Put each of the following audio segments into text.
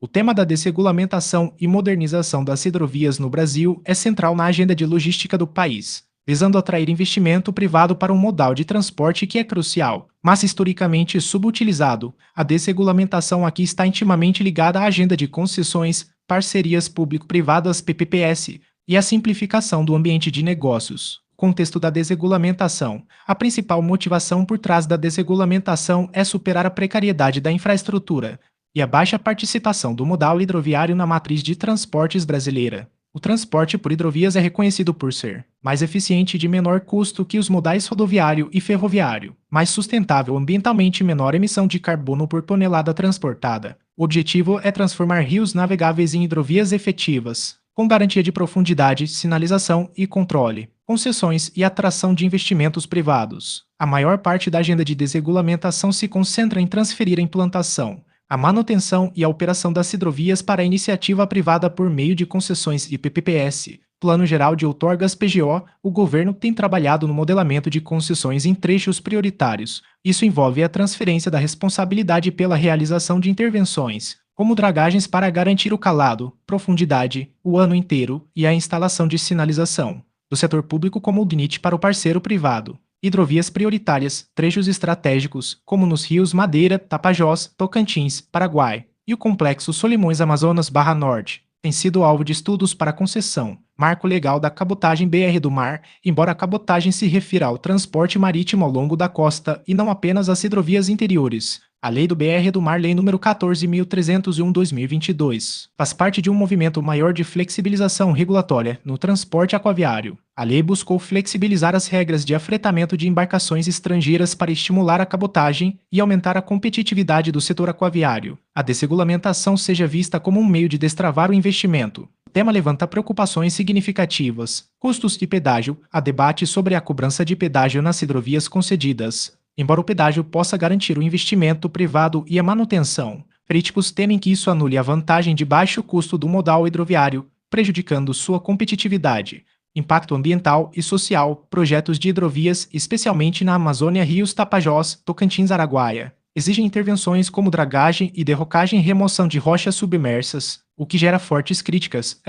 O tema da desregulamentação e modernização das hidrovias no Brasil é central na agenda de logística do país, visando atrair investimento privado para um modal de transporte que é crucial, mas historicamente subutilizado. A desregulamentação aqui está intimamente ligada à agenda de concessões, parcerias público-privadas PPPS e à simplificação do ambiente de negócios. Contexto da desregulamentação. A principal motivação por trás da desregulamentação é superar a precariedade da infraestrutura e a baixa participação do modal hidroviário na matriz de transportes brasileira. O transporte por hidrovias é reconhecido por ser mais eficiente e de menor custo que os modais rodoviário e ferroviário, mais sustentável ambientalmente e menor emissão de carbono por tonelada transportada. O objetivo é transformar rios navegáveis em hidrovias efetivas, com garantia de profundidade, sinalização e controle, concessões e atração de investimentos privados. A maior parte da agenda de desregulamentação se concentra em transferir a implantação, a manutenção e a operação das hidrovias para a iniciativa privada por meio de concessões e PPPS. Plano Geral de Outorgas PGO, o governo tem trabalhado no modelamento de concessões em trechos prioritários. Isso envolve a transferência da responsabilidade pela realização de intervenções, como dragagens para garantir o calado, profundidade, o ano inteiro e a instalação de sinalização, do setor público como o DNIT para o parceiro privado. Hidrovias prioritárias, trechos estratégicos, como nos rios Madeira, Tapajós, Tocantins, Paraguai, e o complexo Solimões-Amazonas-Barra Norte, tem sido alvo de estudos para concessão, marco legal da cabotagem BR do Mar, embora a cabotagem se refira ao transporte marítimo ao longo da costa e não apenas às hidrovias interiores. A Lei do BR do Mar, Lei nº 14.301/2022, faz parte de um movimento maior de flexibilização regulatória no transporte aquaviário. A lei buscou flexibilizar as regras de afretamento de embarcações estrangeiras para estimular a cabotagem e aumentar a competitividade do setor aquaviário. A desregulamentação seja vista como um meio de destravar o investimento. O tema levanta preocupações significativas. Custos de pedágio. Há debate sobre a cobrança de pedágio nas hidrovias concedidas. Embora o pedágio possa garantir o investimento privado e a manutenção, críticos temem que isso anule a vantagem de baixo custo do modal hidroviário, prejudicando sua competitividade. Impacto ambiental e social. Projetos de hidrovias, especialmente na Amazônia, Rios Tapajós, Tocantins, Araguaia, exigem intervenções como dragagem e derrocagem e remoção de rochas submersas, o que gera fortes críticas,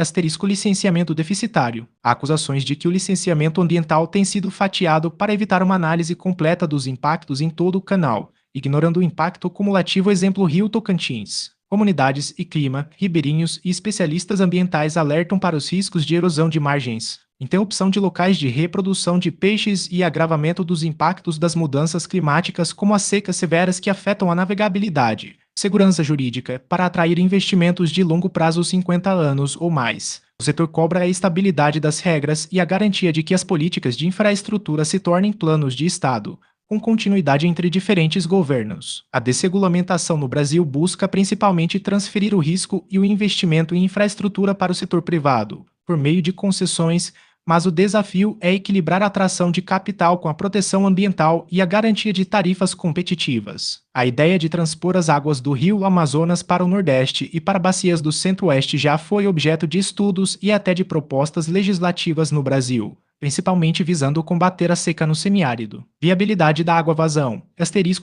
licenciamento deficitário. Há acusações de que o licenciamento ambiental tem sido fatiado para evitar uma análise completa dos impactos em todo o canal, ignorando o impacto cumulativo. Exemplo Rio Tocantins. Comunidades e clima, ribeirinhos e especialistas ambientais alertam para os riscos de erosão de margens, interrupção de locais de reprodução de peixes e agravamento dos impactos das mudanças climáticas, como as secas severas que afetam a navegabilidade. Segurança jurídica, para atrair investimentos de longo prazo 50 anos ou mais. O setor cobra a estabilidade das regras e a garantia de que as políticas de infraestrutura se tornem planos de Estado, com continuidade entre diferentes governos. A desregulamentação no Brasil busca principalmente transferir o risco e o investimento em infraestrutura para o setor privado, por meio de concessões, mas o desafio é equilibrar a atração de capital com a proteção ambiental e a garantia de tarifas competitivas. A ideia de transpor as águas do rio Amazonas para o Nordeste e para bacias do Centro-Oeste já foi objeto de estudos e até de propostas legislativas no Brasil, principalmente visando combater a seca no semiárido. Viabilidade da água-vazão.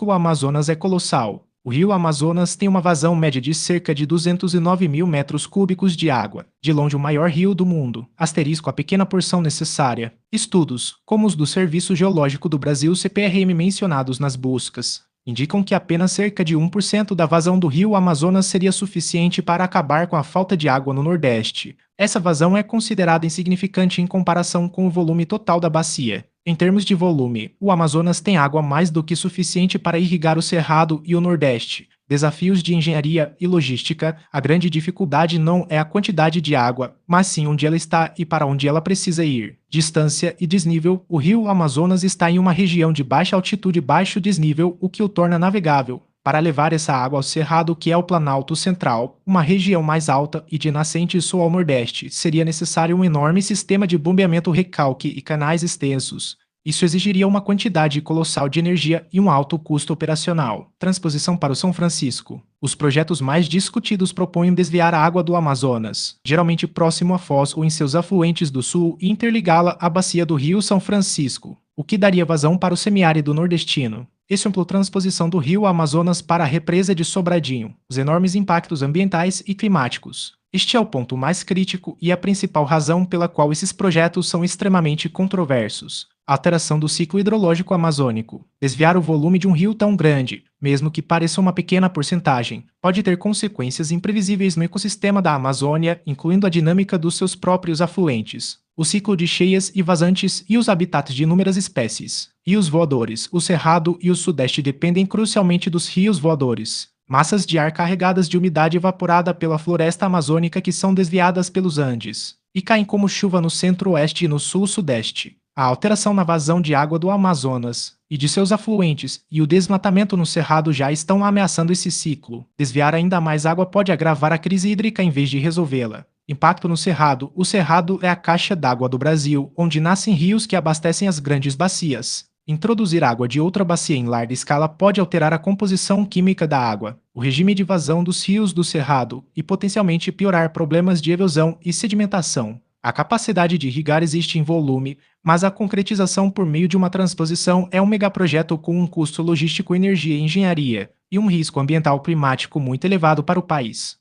O Amazonas é colossal. O rio Amazonas tem uma vazão média de cerca de 209 mil metros cúbicos de água, de longe o maior rio do mundo. A pequena porção necessária. Estudos, como os do Serviço Geológico do Brasil CPRM mencionados nas buscas, indicam que apenas cerca de 1% da vazão do rio Amazonas seria suficiente para acabar com a falta de água no Nordeste. Essa vazão é considerada insignificante em comparação com o volume total da bacia. Em termos de volume, o Amazonas tem água mais do que suficiente para irrigar o Cerrado e o Nordeste. Desafios de engenharia e logística. A grande dificuldade não é a quantidade de água, mas sim onde ela está e para onde ela precisa ir. Distância e desnível. O rio Amazonas está em uma região de baixa altitude e baixo desnível, o que o torna navegável. Para levar essa água ao Cerrado, que é o Planalto Central, uma região mais alta e de nascente sul ao Nordeste, seria necessário um enorme sistema de bombeamento recalque e canais extensos. Isso exigiria uma quantidade colossal de energia e um alto custo operacional. Transposição para o São Francisco. Os projetos mais discutidos propõem desviar a água do Amazonas, geralmente próximo à foz ou em seus afluentes do sul, e interligá-la à bacia do Rio São Francisco. o que daria vazão para o semiárido nordestino. Esse transposição do rio Amazonas para a represa de Sobradinho, os enormes impactos ambientais e climáticos. Este é o ponto mais crítico e a principal razão pela qual esses projetos são extremamente controversos. A alteração do ciclo hidrológico amazônico. Desviar o volume de um rio tão grande, mesmo que pareça uma pequena porcentagem, pode ter consequências imprevisíveis no ecossistema da Amazônia, incluindo a dinâmica dos seus próprios afluentes, o ciclo de cheias e vazantes e os habitats de inúmeras espécies. E os voadores, o Cerrado e o Sudeste dependem crucialmente dos rios voadores. Massas de ar carregadas de umidade evaporada pela floresta amazônica que são desviadas pelos Andes e caem como chuva no centro-oeste e no sul-sudeste. A alteração na vazão de água do Amazonas e de seus afluentes e o desmatamento no Cerrado já estão ameaçando esse ciclo. Desviar ainda mais água pode agravar a crise hídrica em vez de resolvê-la. Impacto no Cerrado. O Cerrado é a caixa d'água do Brasil, onde nascem rios que abastecem as grandes bacias. Introduzir água de outra bacia em larga escala pode alterar a composição química da água, o regime de vazão dos rios do Cerrado e potencialmente piorar problemas de erosão e sedimentação. A capacidade de irrigar existe em volume, mas a concretização por meio de uma transposição é um megaprojeto com um custo logístico, energia e engenharia, e um risco ambiental climático muito elevado para o país.